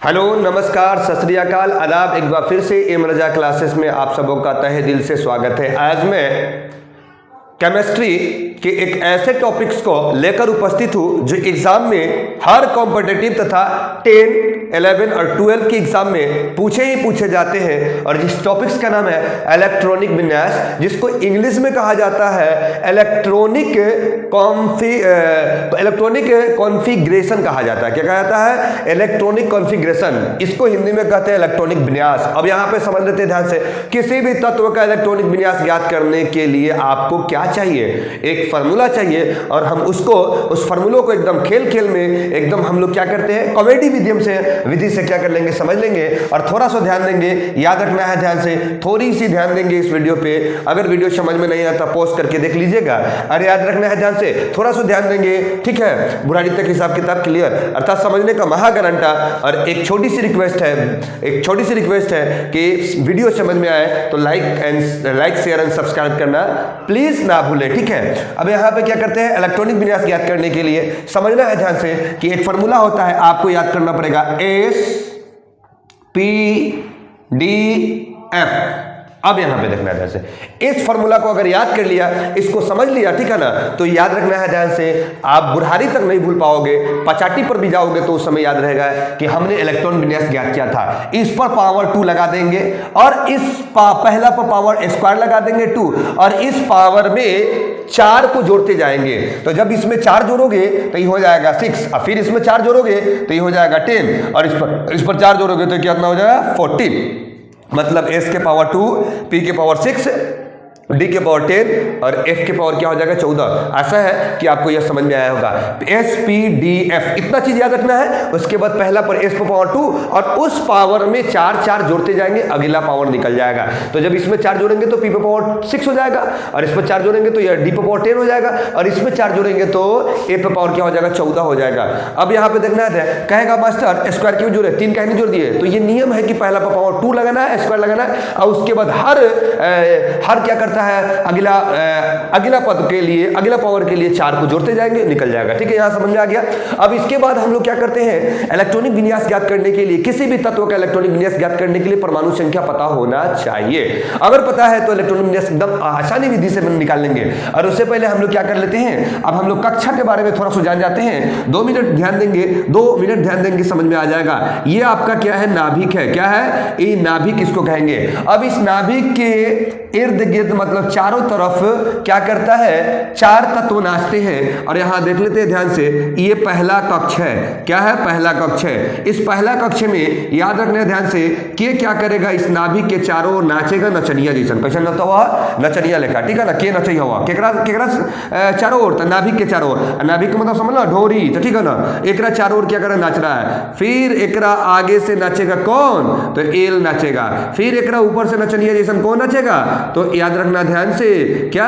Hello, नमस्कार, सत श्री अकाल, आदाब। एक बार फिर से एम रजा क्लासेस में आप सबों का तहे दिल से स्वागत है। आज मैं केमिस्ट्री के एक ऐसे टॉपिक्स को लेकर उपस्थित हूँ जो एग्जाम में हर कॉम्पिटिटिव तथा 10, 11 और 12 की एग्जाम में पूछे ही पूछे जाते हैं। और जिस टॉपिक्स का नाम है इलेक्ट्रॉनिक विन्यास, जिसको इंग्लिश में कहा जाता है इलेक्ट्रॉनिक कॉन्फ़िगरेशन कहा जाता है। क्या कहा जाता है? Electronic configuration. इसको हिंदी में कहते हैं इलेक्ट्रॉनिक विन्यास। अब यहाँ पे समझ लेते हैं ध्यान से, किसी भी तत्व का इलेक्ट्रॉनिक विन्यास ज्ञात करने के लिए आपको क्या चाहिए? एक फार्मूला चाहिए। और हम उस फार्मूला को एकदम खेल में एकदम हम लोग क्या करते हैं, कॉमेडी विधि से क्या कर लेंगे, समझ लेंगे। और थोड़ा सा ध्यान देंगे, याद रखना है, ध्यान से थोड़ी सी ध्यान देंगे इस वीडियो पे। अगर वीडियो समझ में नहीं आता पॉज करके देख लीजिएगा। और याद रखना है, ध्यान से थोड़ा सा ध्यान देंगे, ठीक है। बुराड़ी तक हिसाब किताब क्लियर, अर्थात समझने का महागारंटा। और एक छोटी सी रिक्वेस्ट है कि वीडियो समझ में आए तो लाइक शेयर एंड सब्सक्राइब करना प्लीज ना भूलें, ठीक है। अब यहाँ पे क्या करते हैं, इलेक्ट्रॉनिक विन्यास ज्ञात करने के लिए समझना है ध्यान से कि एक फार्मूला होता है, आपको याद करना पड़ेगा SPDF। अब यहां पे देखना है ध्यान से, इस फार्मूला को अगर याद कर लिया, इसको समझ लिया, ठीक है ना, तो याद रखना है ध्यान से, आप बुढ़ारी तक नहीं भूल पाओगे। पचाटी पर भी जाओगे तो उस समय याद रहेगा कि हमने इलेक्ट्रॉन विन्यास ज्ञात किया था। इस पर पावर 2 लगा देंगे और इस पहला पर पावर स्क्वायर लगा देंगे 2, और इस पावर में 4 को जोड़ते जाएंगे। तो जब इसमें 4 जोड़ोगे तो ये हो जाएगा 6, और फिर इसमें 4 जोड़ोगे तो ये हो जाएगा 10, और इस पर 4 जोड़ोगे तो कितना हो जाएगा 14। मतलब s के पावर 2, p के पावर 6, d के पावर 10 और f के पावर क्या हो जाएगा 14। ऐसा है कि आपको यह समझ में आया होगा। SPDF इतना चीज याद रखना है। उसके बाद पहला पर s पर पावर 2 और उस पावर में 4 जोड़ते जाएंगे, अगला पावर निकल जाएगा। तो जब इसमें 4 जोड़ेंगे तो p पर पावर 6 हो जाएगा, और इस पर 4 जोड़ेंगे तो यह d पर पावर 10 हो जाएगा, और इसमें 4 जोड़ेंगे तो a पर पावर क्या हो जाएगा 14 हो जाएगा। अब यहाँ पे देखना है, कहेगा मास्टर स्क्वायर क्यों जोड़े, 3 कहने जोड़ दिए। तो ये नियम है कि पहला पर पावर 2 लगाना है, स्क्वायर लगाना है, और उसके बाद हर क्या करता है, अगला पद के लिए, अगला पावर के लिए 4 को जोड़ते जाएंगे, निकल जाएगा, ठीक है। यहां समझ में आ गया। अब इसके बाद हम लोग क्या करते हैं, इलेक्ट्रॉनिक विन्यास ज्ञात करने के लिए, किसी भी तत्व का इलेक्ट्रॉनिक विन्यास ज्ञात करने के लिए परमाणु संख्या पता होना चाहिए। अगर पता है तो इलेक्ट्रॉनिक विन्यास एकदम आसानी विधि से निकाल लेंगे। और उससे पहले हम लोग क्या कर लेते हैं, अब हम लोग कक्षा के बारे में थोड़ा सा जान जाते हैं। 2 मिनट ध्यान देंगे, 2 मिनट ध्यान देंगे, समझ में आ जाएगा। ये आपका क्या है, नाभिक है। क्या है ये नाभिक, इसको कहेंगे। अब इस नाभिक के इर्द गिर्द मतलब चारों तरफ क्या करता है, 4 तत्व नाचते हैं। और यहां देख लेते हैं ध्यान से, ये पहला कक्ष है। क्या है? पहला कक्ष है। इस पहला कक्ष में याद रखना ध्यान से के क्या करेगा, इस नाभिक के चारों ओर नाचेगा नचनिया जैसन। कैसा नचता हुआ? नचनिया लेखा, ठीक है ना। के नचैया हुआ केकरा चारों ओर, तो नाभिक के चारों ओर। नाभिक का मतलब समझ लो ढोरी, तो ठीक है ना। एकरा चारों ओर क्या कर नाच रहा है। फिर एकरा आगे से नाचेगा कौन, तो एल नाचेगा। फिर एकरा ऊपर से नचनिया जैसन कौन नाचेगा, तो याद रखना ध्यान से, क्या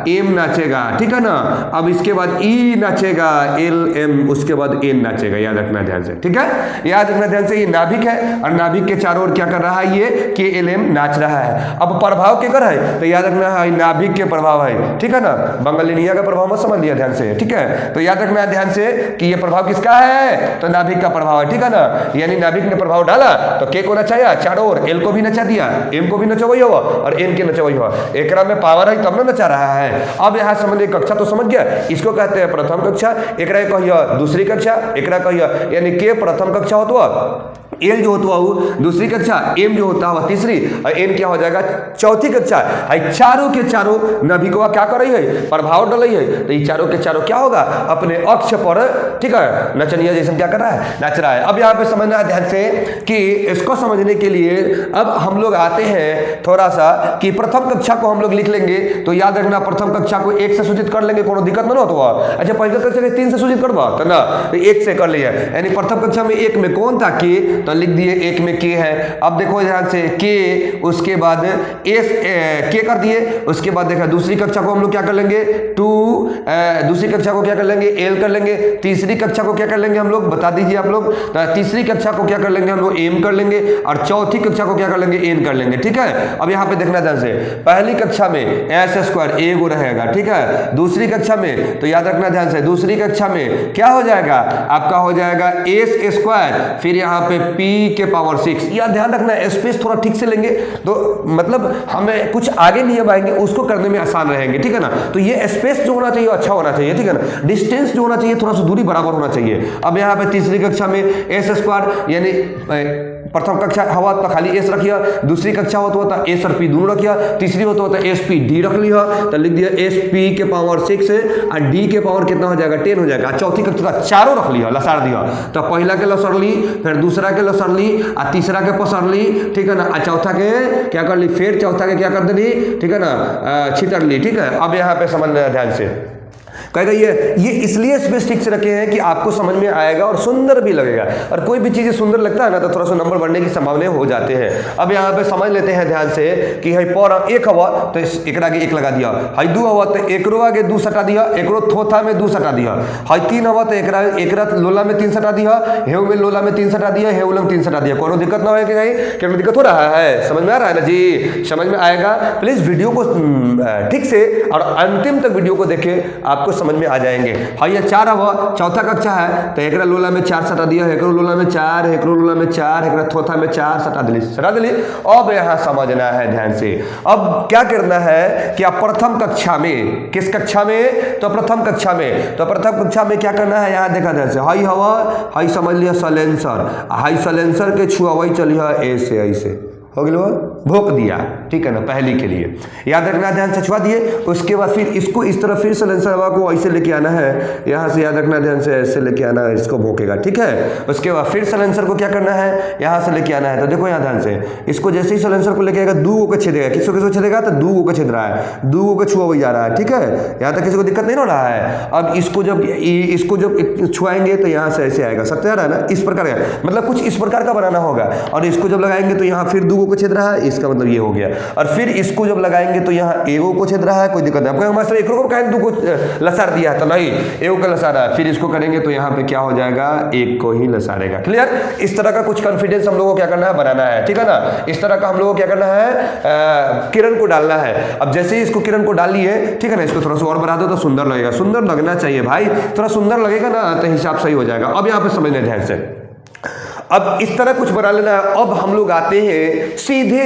एम नाचेगा, ठीक है ना। अब इसके बाद ई नाचेगा, एल एम, उसके बाद एन नाचेगा। याद रखना ध्यान से, ठीक है। याद रखना ध्यान से, ये नाभिक है और नाभिक के चारों ओर क्या कर रहा है, ये के एल एम नाच रहा है। अब प्रभाव केकर है, तो याद रखना है नाभिक के प्रभाव है, ठीक है ना। बंगालिनिया का प्रभाव मत समझ लिया ध्यान से, ठीक है। तो याद रखना है ध्यान से कि ये प्रभाव किसका है, तो नाभिक का प्रभाव है, ठीक है ना। यानी नाभिक ने प्रभाव डाला तो के को नचाया चारों ओर, एल को भी नचा दिया, एम को भी नचवाई हुआ और एन के नचवाई हुआ। एकरा में पावर है तब ना नचा रहा है। अब यहाँ समझ कक्षा तो समझ गया, इसको कहते हैं प्रथम कक्षा, एकरा कहिए दूसरी कक्षा, एकरा कहिए यानी के प्रथम कक्षा होता, एल जो होता है दूसरी कक्षा, एम जो होता है तीसरी, और एन क्या हो जाएगा चौथी कक्षा। चारों के चारों नाभिकवा क्या कर रही है, प्रभाव डाल रही है। तो ये चारों के चारों क्या होगा, अपने अक्ष पर, ठीक है, नचनिया जैसे क्या कर रहा है, नाच रहा है। अब यहाँ पे समझना है ध्यान से कि इसको समझने के लिए अब हम लोग आते हैं थोड़ा सा कि प्रथम कक्षा को हम लोग लिख लेंगे। तो याद रखना प्रथम कक्षा को 1 से सूचित कर लेंगे, कोनो दिक्कत ना हो। अच्छा पहले कक्षा के 3 से सूचित करवा तो ना, 1 से कर लिया। यानी प्रथम कक्षा में 1 में कौन था, के, तो लिख दिए 1 में के है। अब देखो ध्यान से के, उसके बाद एस के कर दिए। उसके बाद देखा दूसरी कक्षा को हम लोग क्या कर लेंगे 2, दूसरी कक्षा को क्या कर लेंगे एल कर लेंगे। तीसरी कक्षा को क्या कर लेंगे हम लोग, बता दीजिए आप लोग। तीसरी कक्षा को क्या कर लेंगे हम लोग एम कर लेंगे, और चौथी कक्षा को क्या कर लेंगे एन कर लेंगे, ठीक है। अब यहाँ पे देखना ध्यान से, पहली कक्षा में एस स्क्वायर एगो रहेगा, ठीक है। दूसरी कक्षा में तो याद रखना ध्यान से, दूसरी कक्षा में क्या हो जाएगा आपका, हो जाएगा एस स्क्वायर, फिर यहाँ पे पी के पावर 6। या ध्यान रखना स्पेस थोड़ा ठीक से लेंगे तो मतलब हमें कुछ आगे नियम आएंगे उसको करने में आसान रहेंगे, ठीक है ना। तो ये स्पेस जो होना चाहिए अच्छा होना चाहिए, ठीक है ना। डिस्टेंस जो होना चाहिए थोड़ा सा दूरी बराबर होना चाहिए। अब यहाँ पे तीसरी कक्षा में एस स्क्वायर यानी प्रथम कक्षा हवा तो खाली एस रखिए, दूसरी कक्षा हो तो एस और पी दोनों रखिए, तीसरी हो तो एस पी डी रख लिया, तो लिख दिया एस पी के पावर 6 और डी के पावर कितना हो जाएगा 10 हो जाएगा। चौथी कक्षा चारों रख लिया, लसार दिया, तो पहला के लसर ली, फिर दूसरा के लसर ली, और तीसरा के पसर ली, ठीक है ना। चौथा के क्या कर ली, फिर चौथा के क्या कर दी, ठीक है ना, छितर ली, ठीक है। अब यहाँ पे समझना ध्यान से, कहेगा ये इसलिए स्पेस ठीक से रखे हैं कि आपको समझ में आएगा और सुंदर भी लगेगा। और कोई भी चीज़ें सुंदर लगता है ना तो थोड़ा सा नंबर बढ़ने की संभावना हो जाते हैं। अब यहाँ पे समझ लेते हैं ध्यान से कि है पर एक हवा तो एक आगे एक लगा दिया, है दू हवा तो एकरो आगे 2 सटा दिया, एकरो थोथा में 2 सटा दिया, है 3 हवा तो एकरा लोला में 3 सटा दिया, हेव में लोला में 3 सटा दिया, हेवला में 3 सटा दिया। कोनो दिक्कत ना हो कि नहीं, क्या दिक्कत हो रहा है, समझ में आ रहा है ना जी, समझ में आएगा। प्लीज वीडियो को ठीक से और अंतिम तक वीडियो को देखे, आपको समझ में आ जाएंगे। हाँ ये 4 हवा चौथा कक्षा है तो एकरा लोला में 4 सटा दिया, एकरो लोला में 4, एकरो लोला में 4, एकरा थोथा में 4 सटा दिली। अब यहाँ समझना है ध्यान से, अब क्या करना है कि आप प्रथम कक्षा में, किस कक्षा में, तो प्रथम कक्षा में, तो प्रथम कक्षा में क्या करना है यहाँ देखा ध्यान से, हाई हवा हाई समझ लिया सलेंसर, हाई सलेंसर के छुआई चलिए ऐसे ऐसे हो गया, भोंक दिया, ठीक है ना, पहली के लिए याद रखना ध्यान से, छुआ दिए। उसके बाद फिर इसको इस तरह फिर सलेंसर हवा को ऐसे लेके आना है, यहाँ से याद रखना ध्यान से ऐसे लेके आना है, इसको भोंकेगा, ठीक है। उसके बाद फिर सलेंसर को क्या करना है, यहाँ से लेके आना है। तो देखो यहाँ ध्यान से, इसको जैसे ही सलेंसर को लेके आएगा 2 को छेदेगा, किसको किसको छेदेगा, तो 2 को छेद रहा है, 2 को छुआ जा रहा है, ठीक है। यहाँ तक किसी को दिक्कत नहीं हो रहा है। अब इसको जब छुआएंगे तो यहाँ से ऐसे आएगा, सत्य आ रहा है ना, इस प्रकार का, मतलब कुछ इस प्रकार का बनाना होगा। और इसको जब लगाएंगे तो यहाँ फिर 2 को छेद रहा है, इसका मतलब ये हो गया। और फिर इसको जब लगाएंगे तो यहाँ एगो को छेद रहा है, कोई दिक्कत नहीं। आपको मास्टर एक को कहें 2 को लसार दिया है तो नहीं, एगो का लसार है, फिर इसको करेंगे तो यहाँ पे क्या हो जाएगा, 1 को ही लसारेगा। क्लियर। इस तरह का कुछ कॉन्फिडेंस हम लोगों को क्या करना है, बनाना है, ठीक है ना। इस तरह का हम लोगों को क्या करना है, किरण को डालना है। अब जैसे ही इसको किरण को डालिए, ठीक है ना, इसको थोड़ा सा और बढ़ा दो तो सुंदर लगेगा, सुंदर लगना चाहिए भाई, थोड़ा सुंदर लगेगा ना तो हिसाब सही हो जाएगा। अब यहाँ पे समझने ध्यान से, अब इस तरह कुछ बना लेना है। अब हम लोग आते हैं सीधे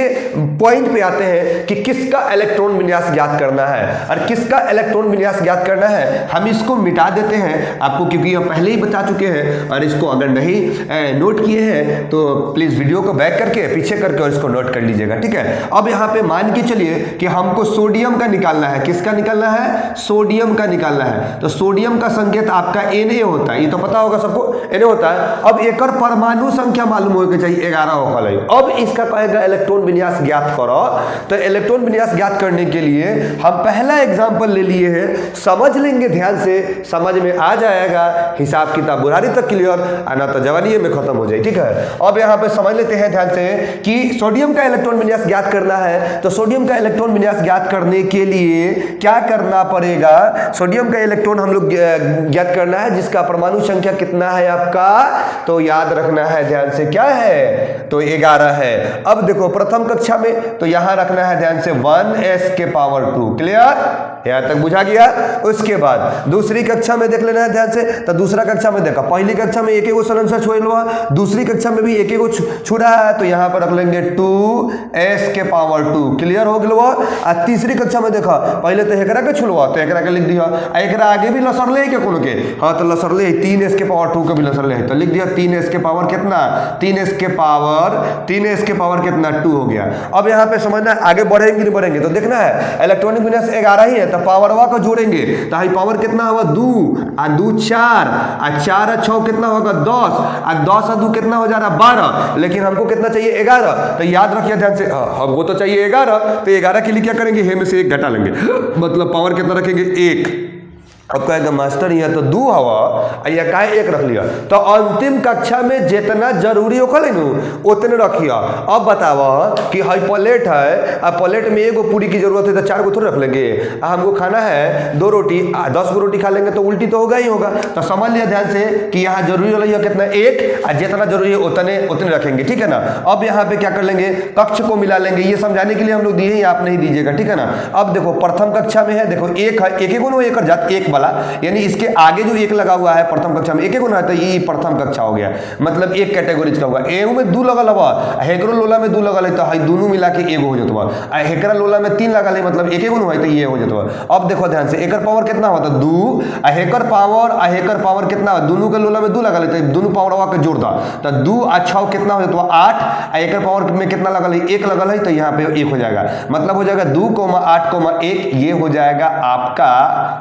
पॉइंट पे आते हैं कि किसका इलेक्ट्रॉन विन्यास ज्ञात करना है, और किसका इलेक्ट्रॉन विन्यास ज्ञात करना है हम इसको मिटा देते हैं आपको, क्योंकि हम पहले ही बता चुके हैं। और इसको अगर नहीं नोट किए हैं तो प्लीज वीडियो को बैक करके पीछे करके और इसको नोट कर लीजिएगा, ठीक है। अब यहाँ पे मान के चलिए कि हमको सोडियम का निकालना है, किसका निकालना है, सोडियम का निकालना है। तो सोडियम का संकेत आपका Na होता है, ये तो पता होगा सबको, Na होता है। अब एक परमाणु संख्या मालूम होगी चाहिए 11 होगा। अब इसका कहेगा इलेक्ट्रॉन विन्यास ज्ञात करो, तो इलेक्ट्रॉन विन्यास ज्ञात करने के लिए हम पहला एग्जांपल ले लिए हैं, समझ लेंगे ध्यान से, समझ में आ जाएगा, हिसाब किताब बुढ़ारी तक क्लियर, आना तो जवानी में खत्म हो जाए, ठीक है। अब यहाँ पे समझ लेते हैं ध्यान से कि सोडियम का इलेक्ट्रॉन विन्यास ज्ञात करना है। तो सोडियम का इलेक्ट्रॉन विन्यास ज्ञात करने के लिए क्या करना पड़ेगा, सोडियम का इलेक्ट्रॉन हम लोग ज्ञात करना है जिसका परमाणु संख्या कितना है आपका, तो याद रखना है ध्यान से, क्या है, तो 11 है। अब देखो प्रथम कक्षा में तो यहां रखना है ध्यान से 1s के पावर 2, क्लियर, यहां तक बुझा गया। उसके बाद दूसरी कक्षा में देख लेना है ध्यान से, तो दूसरा कक्षा में देखा, पहली कक्षा में एक एगो सलेंसर छुआ हुआ, दूसरी कक्षा में भी एक एगो छू रहा है, तो यहां पर रख लेंगे 2s के पावर 2, क्लियर हो गया। और तीसरी कक्षा में देखा, पहले तो एकरा के छुलवा तो एकरा के लिख दिया, एकरा आगे भी लसर ले के कोनो के, हाँ तो लसर ले 3s के पावर 2 के भी लसर ले, तो लिख दिया 3s के पावर कितना, 3s के पावर कितना 2 हो गया। अब यहाँ पे समझना आगे बढ़ेंगे नहीं बढ़ेंगे, तो देखना है इलेक्ट्रॉनिक विन्यास 11 ही है, तो पावरवा को जोड़ेंगे तो हाई पावर कितना होगा 2 और 2 4 और 4 और 6 कितना होगा 10 और 10 और 2 कितना हो जा रहा 12, लेकिन हमको कितना चाहिए 11। तो याद रखिए ध्यान से, हमको तो चाहिए 11, तो 11 के लिए क्या करेंगे, हे में से 1 घटा लेंगे, मतलब पावर कितना रखेंगे 1। अब कहेगा मास्टर यह तो 2 हवा या काहे 1 रख लिया, तो अंतिम कक्षा में जितना जरूरी होखल नु उतने रखिया। अब बतावा कि हाई प्लेट है, अब प्लेट में एगो पूरी की जरूरत है तो 4 गो थोड़ी रख लेंगे। हमको खाना है 2 रोटी, 10 गो रोटी खा लेंगे तो उल्टी तो होगा ही होगा। तो समझ लिया ध्यान से कि यहाँ जरूरी वाला कितना 1, और जितना जरूरी है उतने रखेंगे, ठीक है ना। अब यहाँ पे क्या कर लेंगे, कक्ष को मिला लेंगे। ये समझाने के लिए हम लोग दिए ही, आप नहीं दीजिएगा, ठीक है ना। अब देखो प्रथम कक्षा में है, देखो 1 है, एक जात 1 वाला, यानी इसके आगे जो 1 लगा हुआ है प्रथम कक्षा में 1 गुना है, तो ये प्रथम कक्षा हो गया, मतलब 1 कैटेगरी का होगा। एगो में 2 लगल हवा, हेकरो लोला में 2 लगल है, तो हाई दोनों मिला के एगो हो जतवा। हेकरा लोला में 3 लगल है, मतलब 1 गुना है, तो ये हो जतवा। अब देखो ध्यान से, एकर पावर कितना होता है 2, हेकर पावर कितना, दोनों के लोला में 2 लगल है, तो दोनों पावर के जोड़ दा, तो 2 और 6 कितना हो जतवा 8, एकर पावर में कितना लगल है 1 लगल है, तो यहाँ पे 1 हो जाएगा, मतलब हो जाएगा 2,8,1। ये हो जाएगा आपका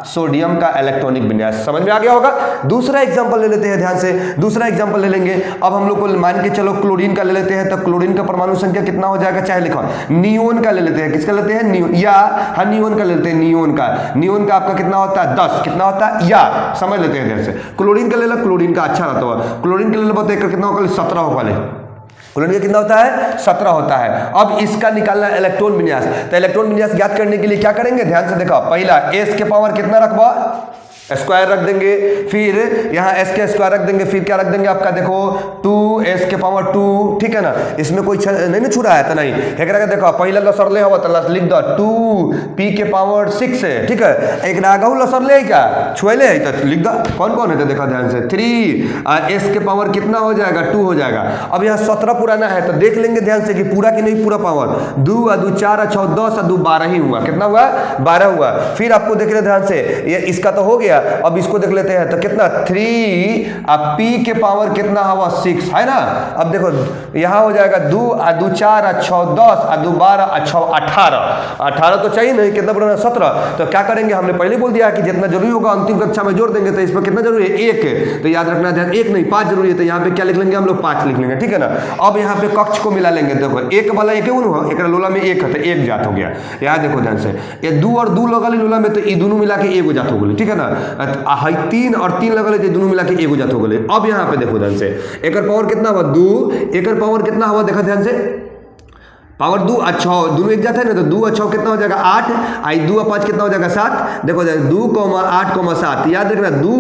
सोडियम का इलेक्ट्रॉनिक विन्यास। समझ में आ गया होगा। दूसरा एग्जांपल ले लेते हैं ध्यान से, दूसरा एग्जांपल ले लेंगे। अब हम लोग को मान के चलो क्लोरीन का ले लेते हैं, तो क्लोरीन का परमाणु संख्या कितना हो जाएगा, चाहे लिखो नियोन का ले लेते हैं। किसका लेते हैं, नियोन, या हाँ नियोन का ले लेते हैं। नियोन का आपका कितना होता है 10, कितना होता है, या समझ लेते हैं ध्यान से। क्लोरीन का ले लो, क्लोरीन का अच्छा रहता है, क्लोरीन का ले लो, बताइए कितना होगा, 17 होगा। क्लोरीन का कितना होता है 17 होता है। अब इसका निकालना इलेक्ट्रॉन विन्यास, तो इलेक्ट्रॉन विन्यास ज्ञात करने के लिए क्या करेंगे, ध्यान से देखो। पहला s के पावर कितना रखबा, स्क्वायर रख देंगे, फिर यहाँ s के स्क्वायर रख देंगे, फिर क्या रख देंगे आपका देखो 2s के पावर 2, ठीक है ना। इसमें कोई नहीं छुड़ा है, तो नहीं एक देखो पहला लसरले हो तो लिख दो 2p के पावर 6 है, ठीक है। एक आगहू लसरले है क्या, छुएले है, तो लिख दो कौन कौन है, तो देखो ध्यान से 3 और s के पावर कितना हो जाएगा 2 हो जाएगा। अब यहाँ 17 पुराना है, तो देख लेंगे ध्यान से कि पूरा कि नहीं पूरा पावर, 2 और 2 4 और 6 10 और 2 12 ही हुआ, कितना हुआ 12 हुआ। फिर आपको देख रहे ध्यान से, ये इसका तो हो गया। अब इसको देख लेते हैं, तो कितना 3 और p के पावर कितना हुआ 6 है ना। अब देखो यहाँ हो जाएगा 2 और 2 4 और 6 10 और 2 12 और 6 18 तो चाहिए नहीं, कितना पुराना 17। तो क्या करेंगे, हमने पहले बोल दिया कि जितना जरूरी होगा अंतिम कक्षा में जोड़ देंगे, तो इस पर कितना जरूरी है 1, तो याद रखना ध्यान 1 नहीं 5 जरूरी है, तो यहाँ पे क्या लिख लेंगे हम लोग 5 लिख लेंगे, ठीक है ना। अब यहाँ पे कक्ष को मिला लेंगे, देखो 1 वाला 1 हुआ, एक लोला में 1 है, तो 1 जात हो गया। यहाँ देखो ध्यान से, ये 2 और 2 लगल लोला में, तो ये दोनों मिला के 1 जात हो गए, ठीक है ना। 3 और 3 लगल है, दोनों मिला के 1 जात हो गए। अब यहाँ पे देखो ध्यान से, एकर पावर कितना हुआ 2, एकर पावर कितना हुआ देखा ध्यान से, पावर 2 और 6 दोनों एक जाता है ना, तो 2 और 6 कितना हो जाएगा 8, आई 2 और 5 कितना हो जाएगा 7। देखो 2, 8, 7, याद रखना 2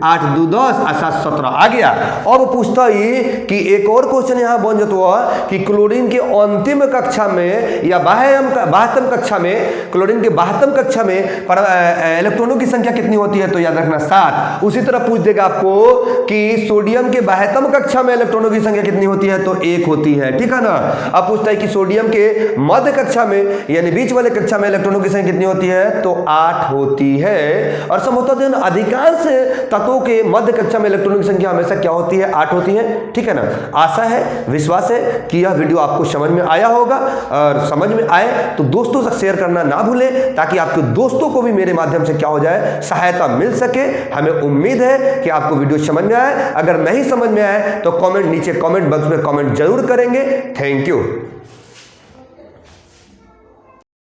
8 2 10 और 7 17 आ गया। अब पूछता ही कि एक और क्वेश्चन यहाँ बन जाता कि क्लोरीन के अंतिम कक्षा में या 72 कक्षा में, क्लोरीन के 72 कक्षा में इलेक्ट्रॉनों की संख्या कितनी होती है, तो याद रखना 7। उसी तरह पूछ देगा आपको कि सोडियम के 72 कक्षा में इलेक्ट्रॉनों की संख्या कितनी होती है, तो 1 होती है, ठीक है ना। अब पूछता है कि सोडियम के मध्य कक्षा में यानी बीच वाले कक्षा में इलेक्ट्रॉनों की संख्या कितनी होती है, तो 8 होती है। और समझौता अधिकांश तत्वों के मध्य कक्षा में इलेक्ट्रॉनों की संख्या हमेशा क्या होती है 8 होती है, ठीक है ना। आशा है विश्वास है कि यह वीडियो आपको समझ में आया होगा, और समझ में आए तो दोस्तों से शेयर करना ना भूलें, ताकि आपके दोस्तों को भी मेरे माध्यम से क्या हो जाए सहायता मिल सके। हमें उम्मीद है कि आपको वीडियो समझ में आए, अगर नहीं समझ में आए तो कमेंट नीचे कमेंट बॉक्स में कमेंट जरूर करेंगे। Thank you.